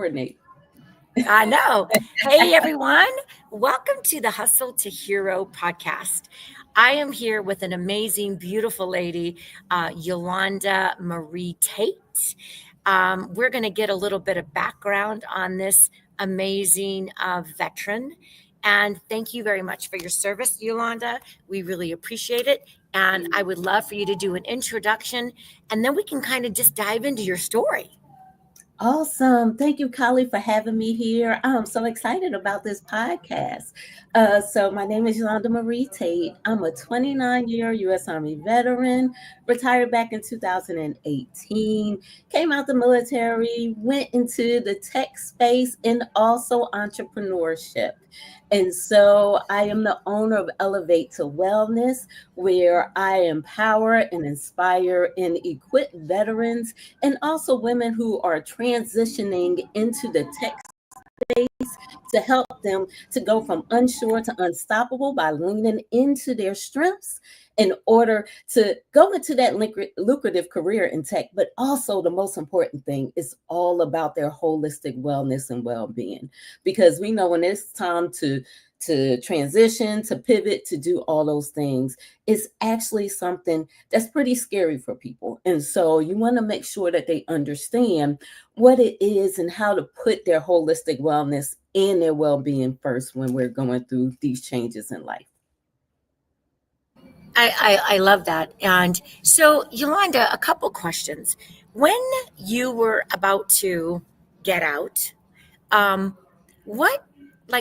coordinate. I know. Hey, everyone. Welcome to the Hustle to Hero podcast. I am here with an amazing, beautiful lady, Yolanda Marie Tate. We're going to get a little bit of background on this amazing veteran. And thank you very much for your service, Yolanda. We really appreciate it. And I would love for you to do an introduction, and then we can kind of just dive into your story. Awesome. Thank you, Kali, for having me here. I'm so excited about this podcast. So my name is Yolanda Marie Tate. I'm a 29-year U.S. Army veteran, retired back in 2018, came out the military, went into the tech space and also entrepreneurship. And so I am the owner of Elevate to Wellness, where I empower and inspire and equip veterans and also women who are transitioning into the tech space to help them to go from unsure to unstoppable by leaning into their strengths in order to go into that lucrative career in tech. But also the most important thing is all about their holistic wellness and well-being, because we know when it's time to transition, to pivot, to do all those things, it's actually something that's pretty scary for people. And so you want to make sure that they understand what it is and how to put their holistic wellness and their well-being first when we're going through these changes in life. I love that. And so, Yolanda, a couple questions. When you were about to get out, um, what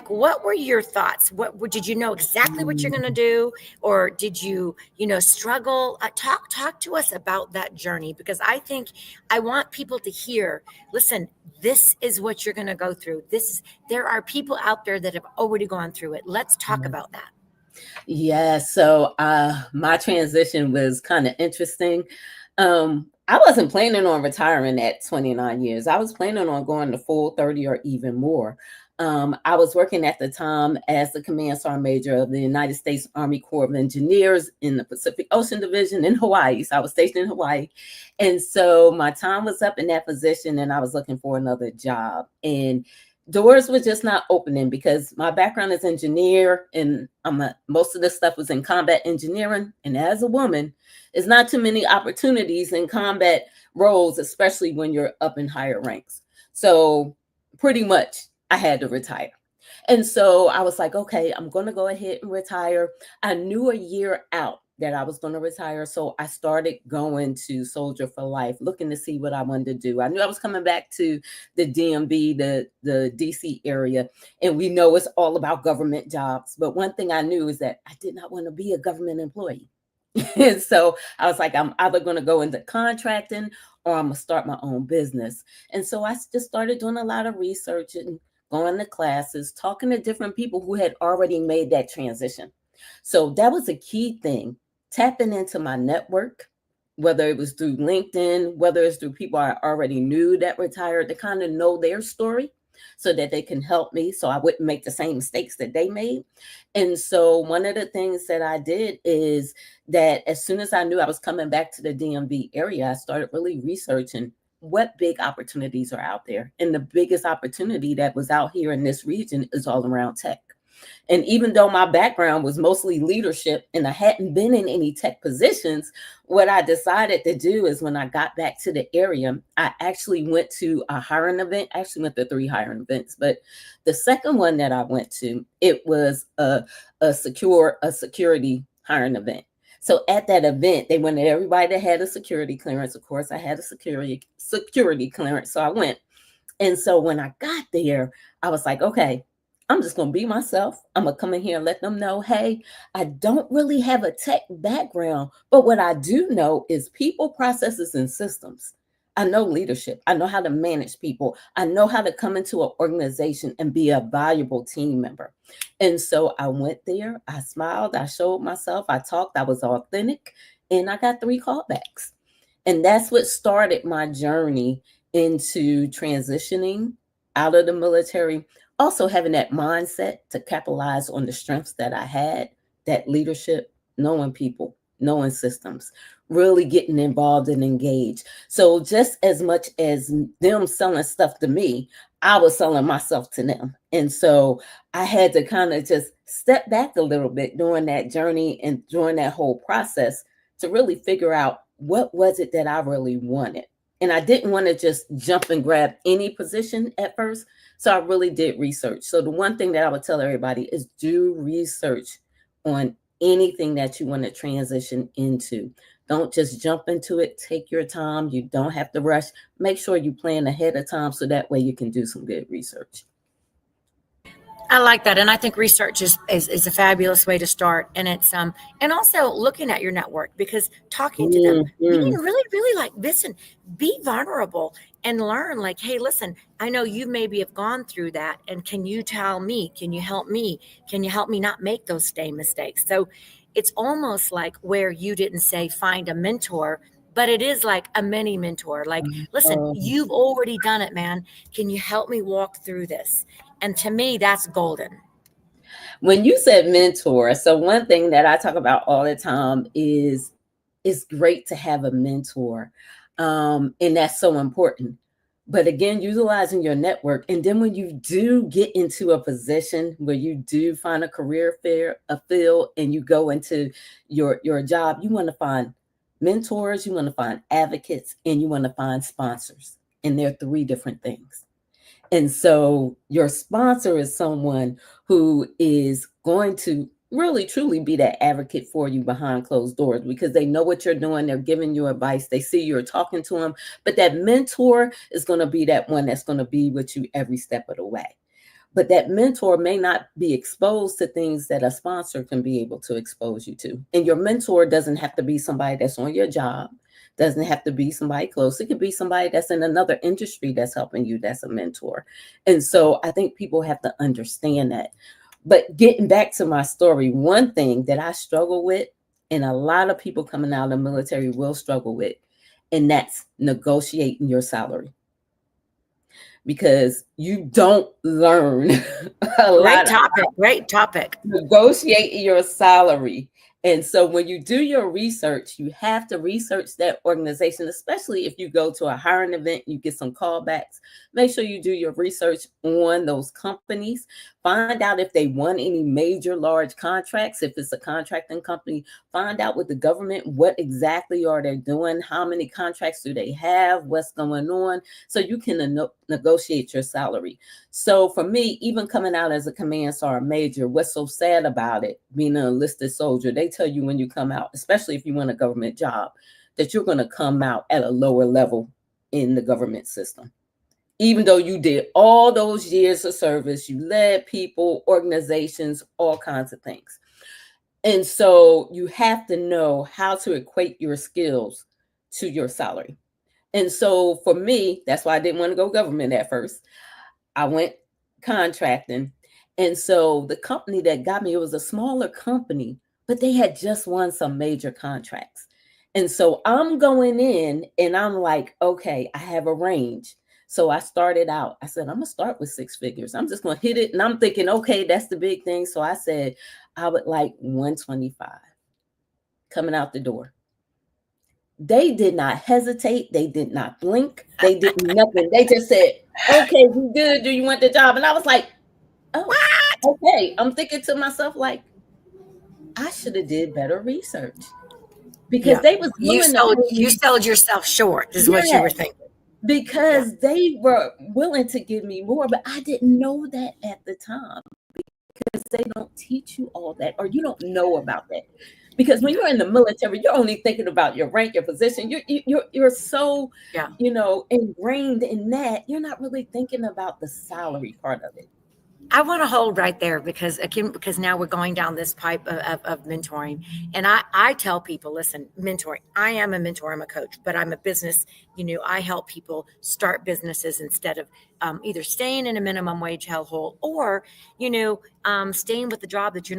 what were your thoughts? Did you know exactly what you're going to do, or did you struggle? Talk to us about that journey, because I think I want people to hear. Listen, this is what you're going to go through. There are people out there that have already gone through it. Let's talk about that. Yeah, so my transition was kind of interesting. I wasn't planning on retiring at 29 years. I was planning on going to full 30 or even more. I was working at the time as the Command Sergeant Major of the United States Army Corps of Engineers in the Pacific Ocean Division in Hawaii. So I was stationed in Hawaii. And so my time was up in that position and I was looking for another job. And doors were just not opening because my background is engineer and most of this stuff was in combat engineering. And as a woman, there's not too many opportunities in combat roles, especially when you're up in higher ranks. So pretty much I had to retire. And so I was like, okay, I'm going to go ahead and retire. I knew a year out that I was going to retire. So I started going to Soldier for Life, looking to see what I wanted to do. I knew I was coming back to the DMV, the DC area. And we know it's all about government jobs. But one thing I knew is that I did not want to be a government employee. And so I was like, I'm either going to go into contracting or I'm going to start my own business. And so I just started doing a lot of research and going to classes, talking to different people who had already made that transition. So that was a key thing, tapping into my network, whether it was through LinkedIn, whether it's through people I already knew that retired, to kind of know their story so that they can help me so I wouldn't make the same mistakes that they made. And so one of the things that I did is that as soon as I knew I was coming back to the DMV area, I started really researching what big opportunities are out there. And the biggest opportunity that was out here in this region is all around tech. And even though my background was mostly leadership and I hadn't been in any tech positions, what I decided to do is when I got back to the area, I actually went to a hiring event. I actually went to 3 hiring events, but the second one that I went to, it was a security hiring event. So at that event, they wanted everybody that had a security clearance. Of course, I had a security clearance, so I went. And so when I got there, I was like, okay, I'm just going to be myself. I'm going to come in here and let them know, hey, I don't really have a tech background, but what I do know is people, processes, and systems. I know leadership. I know how to manage people. I know how to come into an organization and be a valuable team member. And so I went there. I smiled. I showed myself. I talked. I was authentic. And I got 3 callbacks. And that's what started my journey into transitioning out of the military. Also having that mindset to capitalize on the strengths that I had, that leadership, knowing people, knowing systems, really getting involved and engaged. So just as much as them selling stuff to me, I was selling myself to them. And so I had to kind of just step back a little bit during that journey and during that whole process to really figure out what was it that I really wanted. And I didn't want to just jump and grab any position at first. So I really did research. So the one thing that I would tell everybody is do research on anything that you want to transition into. Don't just jump into it. Take your time. You don't have to rush. Make sure you plan ahead of time so that way you can do some good research. I like that, and I think research is a fabulous way to start. And it's and also looking at your network, because talking to them, being Mhm. really like, listen, be vulnerable and learn. Like, hey, listen, I know you maybe have gone through that, and can you tell me? Can you help me? Can you help me not make those same mistakes? So it's almost like where you didn't say find a mentor, but it is like a mini mentor. Like, listen, Um, you've already done it, man. Can you help me walk through this? And to me, that's golden. when you said mentor, so one thing that I talk about all the time is it's great to have a mentor. And that's so important. But again, utilizing your network. And then when you do get into a position where you do find a career fair, a field, and you go into your job, you want to find mentors, you want to find advocates, and you want to find sponsors. And they're three different things. And so your sponsor is someone who is going to really truly be that advocate for you behind closed doors because they know what you're doing. They're giving you advice. They see you're talking to them. But that mentor is going to be that one that's going to be with you every step of the way. But that mentor may not be exposed to things that a sponsor can be able to expose you to. And your mentor doesn't have to be somebody that's on your job, doesn't have to be somebody close. It could be somebody that's in another industry that's helping you, that's a mentor. And so I think people have to understand that. But getting back to my story, one thing that I struggle with, and a lot of people coming out of the military will struggle with, and that's negotiating your salary because you don't learn a Great lot topic. Great topic. negotiating your salary. And so when you do your research, you have to research that organization, especially if you go to a hiring event, you get some callbacks. Make sure you do your research on those companies. Find out if they won any major large contracts. If it's a contracting company, find out with the government what exactly are they doing, how many contracts do they have, what's going on, so you can negotiate your salary. So for me, even coming out as a command sergeant major, what's so sad about it, being an enlisted soldier, they tell you when you come out, especially if you want a government job, that you're going to come out at a lower level in the government system. Even though you did all those years of service, you led people, organizations, all kinds of things. And so you have to know how to equate your skills to your salary. And so for me, that's why I didn't want to go government at first. I went contracting. And so the company that got me, it was a smaller company, but they had just won some major contracts. And so I'm going in and I'm like, okay, I have a range. So I started out, I said, I'm going to start with six figures. I'm just going to hit it. And I'm thinking, okay, that's the big thing. So I said, I would like 125 coming out the door. They did not hesitate. They did not blink. They did nothing. They just said, okay, you good. Do you want the job? And I was like, oh, What? okay. I'm thinking to myself, like, I should have did better research because Yeah. they was You willing to sold pay you me. sold yourself short, is what you were Yes, thinking. Yeah. because they were willing to give me more, but I didn't know that at the time because they don't teach you all that or you don't know about that. Because when Yeah. you're in the military, you're only thinking about your rank, your position. You're so, Yeah. ingrained in that. You're not really thinking about the salary part of it. I want to hold right there because again, because now we're going down this pipe of mentoring. And I tell people, listen, mentoring, I am a mentor, I'm a coach, but I'm a business, I help people start businesses instead of either staying in a minimum wage hellhole or, staying with the job that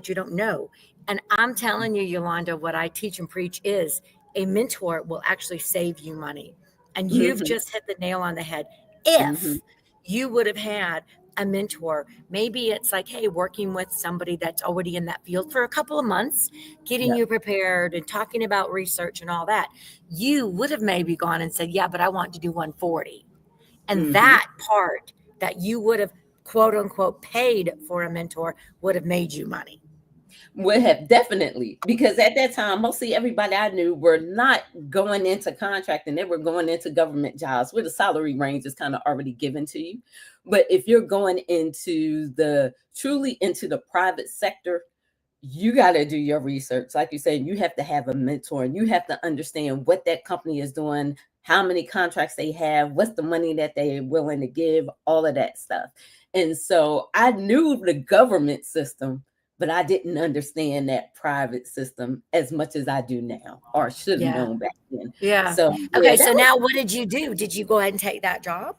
you don't know. And I'm telling you, Yolanda, what I teach and preach is a mentor will actually save you money. And you've Hmm. just hit the nail on the head. Hmm. If you would have had a mentor. Maybe it's like, hey, working with somebody that's already in that field for a couple of months, getting Yep. you prepared and talking about research and all that. You would have maybe gone and said, yeah, but I want to do 140. And Hmm. that part that you would have quote unquote paid for a mentor would have made you money? Would have definitely, because at that time, mostly everybody I knew were not going into contracting. They were going into government jobs where the salary range is kind of already given to you. But if you're going into the truly into the private sector, you got to do your research. Like you said, you have to have a mentor and you have to understand what that company is doing, how many contracts they have, what's the money that they're willing to give, all of that stuff. And so I knew the government system, but I didn't understand that private system as much as I do now, or should have Yeah. known back then. Yeah. So yeah, Okay. that So was, now what did you do? Did you go ahead and take that job?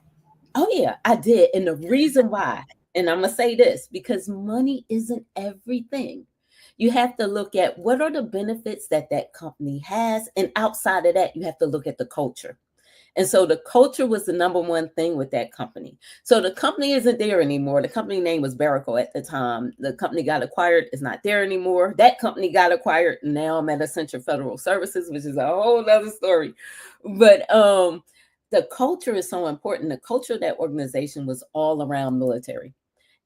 oh yeah, I did. And the reason why, and I'm gonna say this, because money isn't everything. You have to look at what are the benefits that that company has, and outside of that, you have to look at the culture. And so the culture was the number one thing with that company. So the company isn't there anymore. The company name was Baraco at the time. The company got acquired, it's not there anymore. That company got acquired. Now I'm at Essential Federal Services, which is a whole other story. But the culture is so important. The culture of that organization was all around military.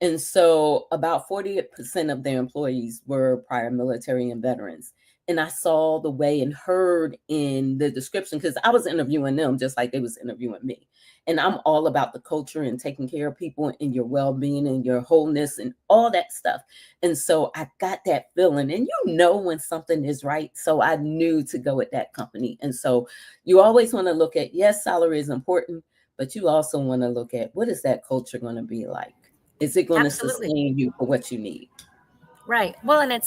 And so about 40% of their employees were prior military and veterans. And I saw the way and heard in the description, because I was interviewing them just like they was interviewing me. And I'm all about the culture and taking care of people and your well-being and your wholeness and all that stuff. And so I got that feeling, and you know when something is right. So I knew to go with that company. And so you always want to look at, yes, salary is important, but you also want to look at what is that culture going to be like? Is it going to Absolutely. sustain you for what you need? Right. Well, and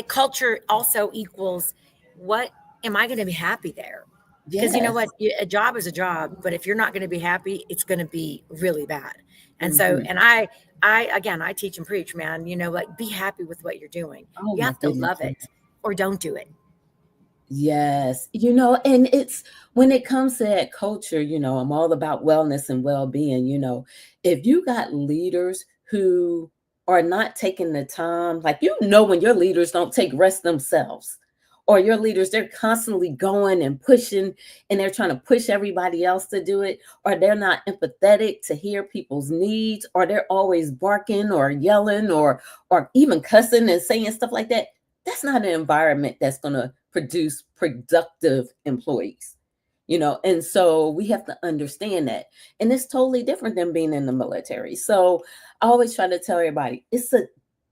culture also equals what am I going to be happy there? Because you know Yes. what, a job is a job, but if you're not going to be happy, it's going to be really bad. And so, Mhm. and I again, I teach and preach, man. You know, like be happy with what you're doing. Oh You my have to goodness. love it, or don't do it. Yes. And it's when it comes to that culture, I'm all about wellness and well-being. If you got leaders who are not taking the time, like, when your leaders don't take rest themselves, or your leaders, they're constantly going and pushing and they're trying to push everybody else to do it, or they're not empathetic to hear people's needs, or they're always barking or yelling or even cussing and saying stuff like that. That's not an environment that's going to produce productive employees. And so we have to understand that. And it's totally different than being in the military. So I always try to tell everybody it's a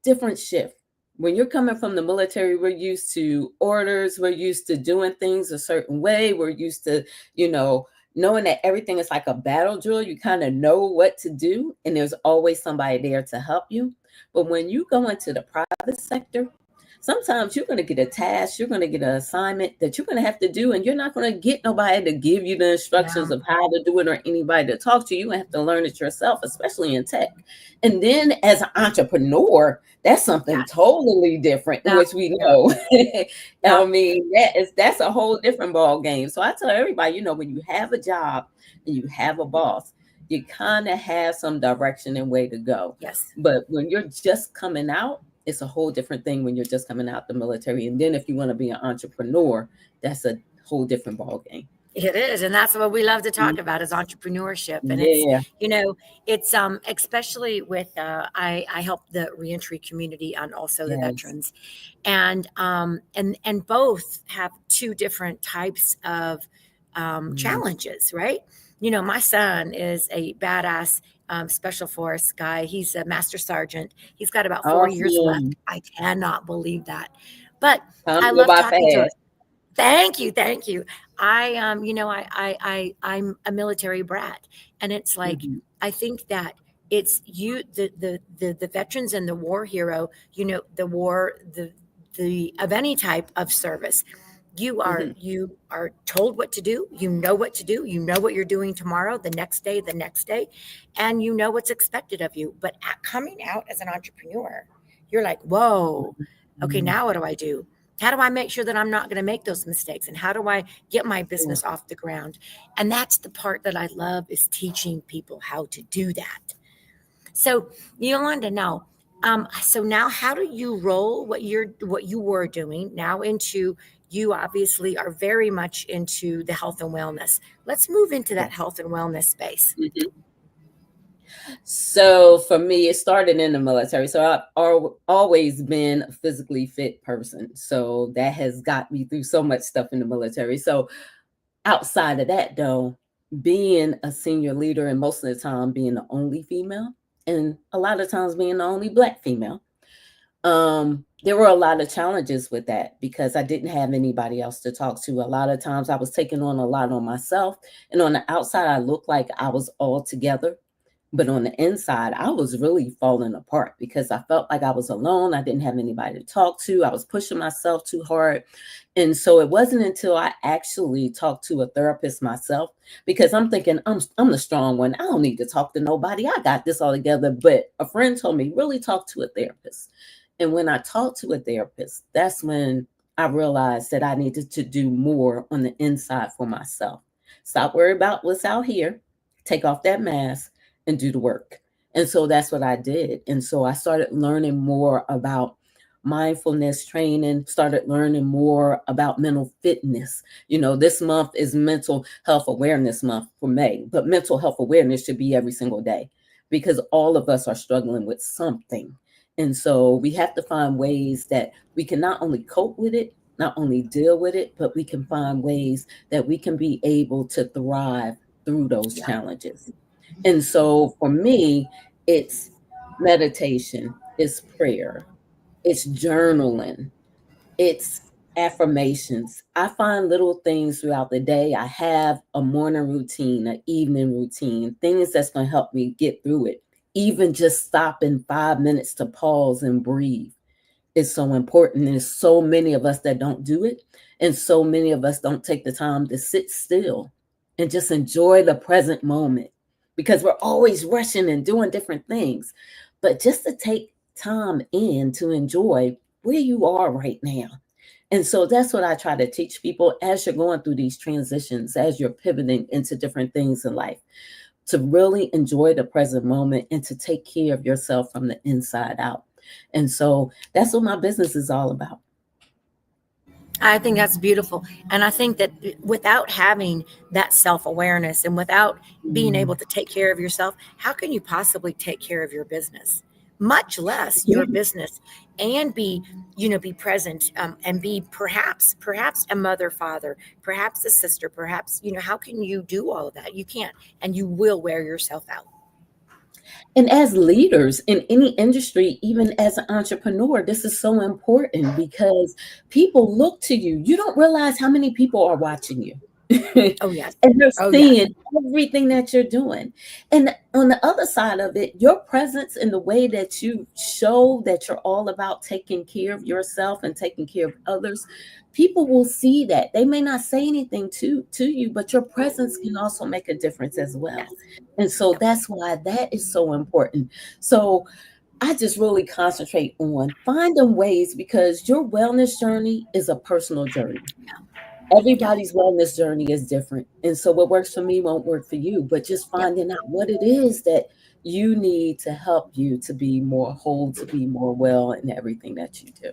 different shift. When you're coming from the military, we're used to orders, we're used to doing things a certain way, we're used to, knowing that everything is like a battle drill. You kind of know what to do, and there's always somebody there to help you. But when you go into the private sector, sometimes you're going to get a task, you're going to get an assignment that you're going to have to do, and you're not going to get nobody to give you the Yeah. instructions of how to do it or anybody to talk to. You have to learn it yourself, especially in tech. And then as an entrepreneur, that's something Yes. totally different, in Yeah. which we Yeah. know. Yeah. I mean, that's a whole different ball game. So I tell everybody, when you have a job and you have a boss, you kind of have some direction and way to go. Yes. But when you're just coming out, it's a whole different thing when you're just coming out the military. And then if you want to be an entrepreneur, that's a whole different ball game. It is, and that's what we love to talk about is entrepreneurship. And Yeah. it's especially with I help the reentry community and also the Yes. veterans, and both have two different types of Mm. challenges, right? My son is a badass special force guy. He's a master sergeant. He's got about 4 years left. Awesome. I cannot believe that, but Time I to go love by talking to him. fast. Thank you, thank you. I'm a military brat, and it's like Mhm. I think that it's the veterans and the war hero. The war, the of any type of service. Mhm. You are told what to do. You know what to do. You know what you're doing tomorrow, the next day, and you know what's expected of you. But coming out as an entrepreneur, you're like, whoa, okay, Mhm. now what do I do? How do I make sure that I'm not going to make those mistakes? And how do I get my Sure. business off the ground? And that's the part that I love is teaching people how to do that. So Yolanda, now, so now how do you roll what you were doing now into you obviously are very much into the health and wellness. Let's move into that Yes. health and wellness space. Mhm. So for me, it started in the military. So I've always been a physically fit person. So that has got me through so much stuff in the military. So outside of that, though, being a senior leader and most of the time being the only female, and a lot of times being the only Black female, there were a lot of challenges with that because I didn't have anybody else to talk to. A lot of times I was taking on a lot on myself, and on the outside, I looked like I was all together. But on the inside, I was really falling apart because I felt like I was alone. I didn't have anybody to talk to. I was pushing myself too hard. And so it wasn't until I actually talked to a therapist myself, because I'm thinking I'm the strong one. I don't need to talk to nobody. I got this all together. But a friend told me, really talk to a therapist. And when I talked to a therapist, that's when I realized that I needed to do more on the inside for myself. Stop worrying about what's out here, take off that mask, and do the work. And so that's what I did. And so I started learning more about mindfulness training, started learning more about mental fitness. This month is Mental Health Awareness Month for May, but mental health awareness should be every single day because all of us are struggling with something. And so we have to find ways that we can not only cope with it, not only deal with it, but we can find ways that we can be able to thrive through those Yeah. challenges. And so for me, it's meditation, it's prayer, it's journaling, it's affirmations. I find little things throughout the day. I have a morning routine, an evening routine, things that's going to help me get through it. Even just stopping 5 minutes to pause and breathe is so important. And there's so many of us that don't do it. And so many of us don't take the time to sit still and just enjoy the present moment because we're always rushing and doing different things. But just to take time in to enjoy where you are right now. And so that's what I try to teach people as you're going through these transitions, as you're pivoting into different things in life, to really enjoy the present moment and to take care of yourself from the inside out. And so that's what my business is all about. I think that's beautiful. And I think that without having that self awareness and without being able Mm. to take care of yourself, how can you possibly take care of your business? Much less your Yeah. business and be, be present and be perhaps a mother, father, perhaps a sister, perhaps, how can you do all of that? You can't, and you will wear yourself out. And as leaders in any industry, even as an entrepreneur, this is so important because people look to you. You don't realize how many people are watching you. Oh, yes. And they're Oh, yes. seeing everything that you're doing. And on the other side of it, your presence and the way that you show that you're all about taking care of yourself and taking care of others, people will see that. They may not say anything to you, but your presence can also make a difference as well. Yes. And so Yep. that's why that is so important. So I just really concentrate on finding ways because your wellness journey is a personal journey. Yeah. Everybody's wellness journey is different. And so what works for me won't work for you, but just Yep. finding out what it is that you need to help you to be more whole, to be more well in everything that you do.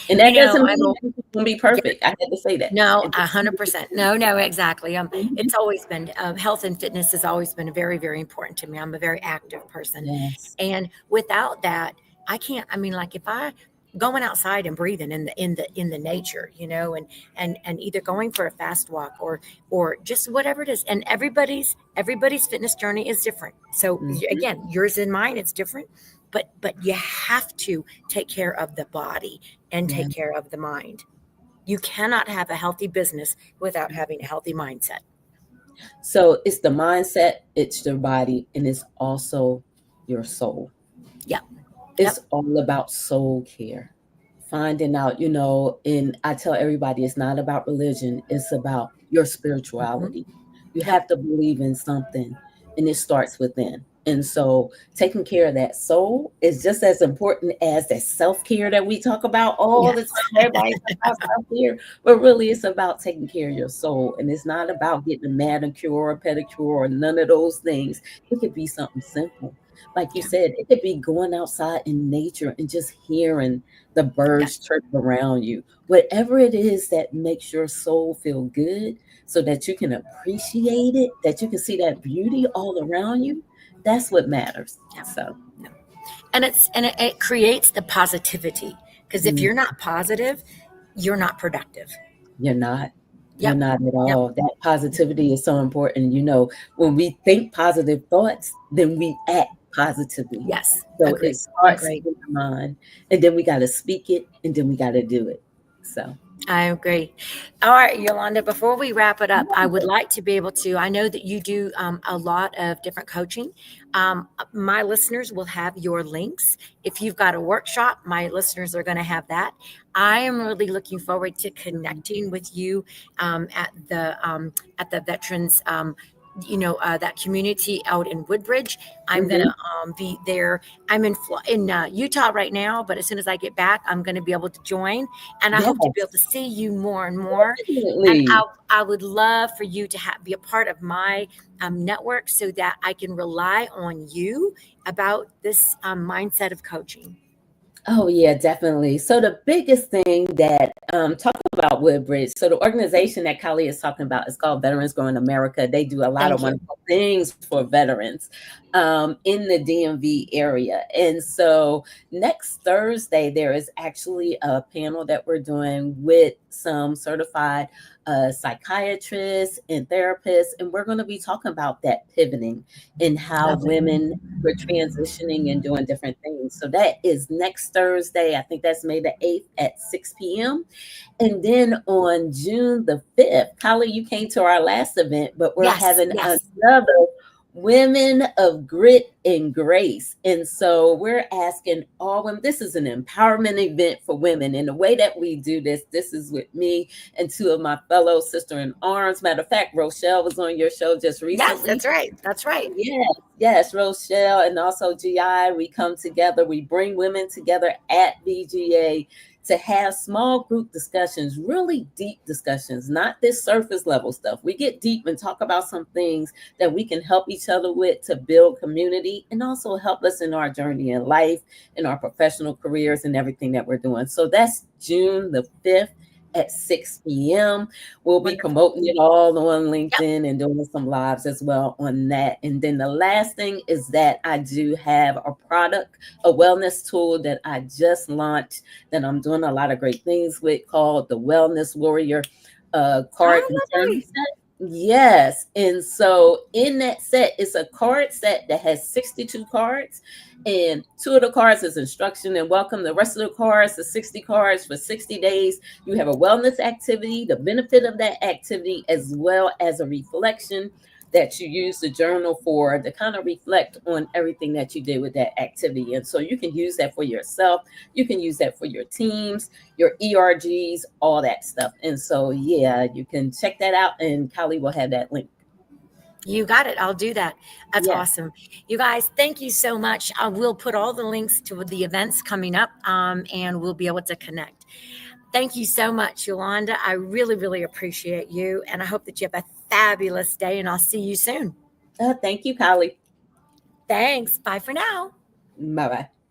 And that doesn't I'm mean it's going to be yeah. perfect. I had to say that. No, It just 100%. No, no, exactly. Mhm. It's always been health and fitness has always been very, very important to me. I'm a very active person, Yes. and without that, I can't. I mean, like if I going outside and breathing in the nature, and either going for a fast walk or just whatever it is. And everybody's fitness journey is different. So Mhm. again, yours and mine, it's different. But you have to take care of the body and Yeah. take care of the mind. You cannot have a healthy business without having a healthy mindset. So it's the mindset, it's your body, and it's also your soul. Yep. It's Yep. all about soul care. Finding out, and I tell everybody it's not about religion, it's about your Hmm. spirituality. You Yep. have to believe in something, and it starts within. And so taking care of that soul is just as important as that self-care that we talk about all Yes. the time. Everybody talk about self-care, but really it's about taking care of your soul. And it's not about getting a manicure or a pedicure or none of those things. It could be something simple. Like you Yeah. said, it could be going outside in nature and just hearing the birds Yes. chirp around you. Whatever it is that makes your soul feel good so that you can appreciate it, that you can see that beauty all around you, That's what matters. Yeah. So, Yeah. And it creates the positivity, because if mm, you're not positive, you're not productive. you're not. You're Yep. not at Yep. all. That positivity is so important. When we think positive thoughts, then we act positively. Yes. So it Agree. starts Agree. in the mind, and then we got to speak it, and then we got to do it. So, I agree. All right, Yolanda, before we wrap it up, I would yeah, like to be able to. I know that you do a lot of different coaching. My listeners will have your links. If you've got a workshop, my listeners are going to have that. I am really looking forward to connecting with you at the Veterans. That community out in Woodbridge. I'm gonna mhm, be there. I'm in Utah right now, but as soon as I get back, I'm gonna be able to join, and I hope to be able to yes, see you more and more. And definitely. I would love for you to be a part of my network, so that I can rely on you about this mindset of coaching. Oh yeah, definitely. So the biggest thing that talk about Woodbridge. So the organization that Kali is talking about is called Veterans Growing America. They do a lot of Thank you. wonderful things for veterans in the DMV area. And so next Thursday there is actually a panel that we're doing with some certified psychiatrists and therapists, and we're going to be talking about that pivoting and how Lovely. women we're transitioning and doing different things. So that is next Thursday. I think that's May the 8th at 6 p.m. And then on June the 5th, Kylie, you came to our last event, but we're Yes. having Yes. another Women of Grit and Grace. And so we're asking all women, this is an empowerment event for women. And the way that we do this is with me and two of my fellow sister in arms. Matter of fact, Rochelle was on your show just Yes. recently. That's right. That's right. Yes, yes, Rochelle and also GI, we come together, we bring women together at VGA to have small group discussions, really deep discussions, not this surface level stuff. We get deep and talk about some things that we can help each other with to build community and also help us in our journey in life, in our professional careers, and everything that we're doing. So that's June the 5th at 6 p.m. We'll be Wonderful. promoting it all on Yep. LinkedIn and doing some lives as well on that. And then the last thing is that I do have a product, a wellness tool that I just launched that I'm doing a lot of great things with called the Wellness Warrior card Oh, and journal lovely. set. Yes. And so in that set, it's a card set that has 62 cards. And two of the cards is instruction and welcome. The rest of the cards, the 60 cards for 60 days, you have a wellness activity, the benefit of that activity, as well as a reflection that you use the journal for to kind of reflect on everything that you did with that activity. And so you can use that for yourself. You can use that for your teams, your ERGs, all that stuff. And so, yeah, you can check that out, and Kylie will have that link. You got it. I'll do that. That's Yes. awesome. You guys, thank you so much. I will put all the links to the events coming up, and we'll be able to connect. Thank you so much, Yolanda. I really, really appreciate you. And I hope that you have a fabulous day, and I'll see you soon. Thank you, Kylie. Thanks. Bye for now. Bye bye.